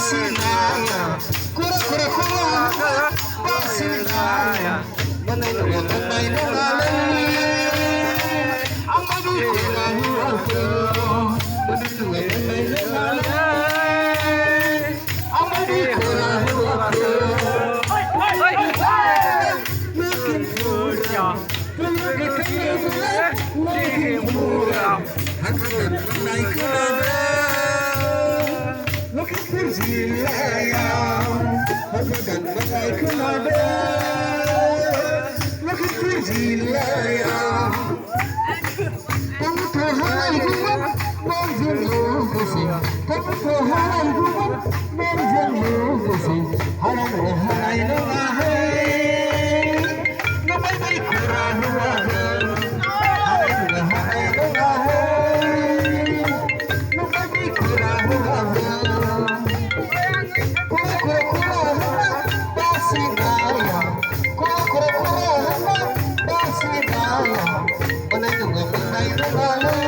Basinaya, kura kura kura, Basinaya, manay nangalay, amadu kura huwako, manay nangalay, amadu kura huwako, looking for ya, looking for ya, hanggang nanay kura. Looking for Zilaya, hanggang nanay kulada. Looking for Zilaya, pagkahalay gumat, medyan lugasin. Pagkahalay gumat, medyan lugasin. Halay mo halay ng ahay, nabay kurahuwahan. Halay mo halay ng ahay, nabay kurahuwahan. Basinaya, kura kura kura, basinaya, manay nangalay.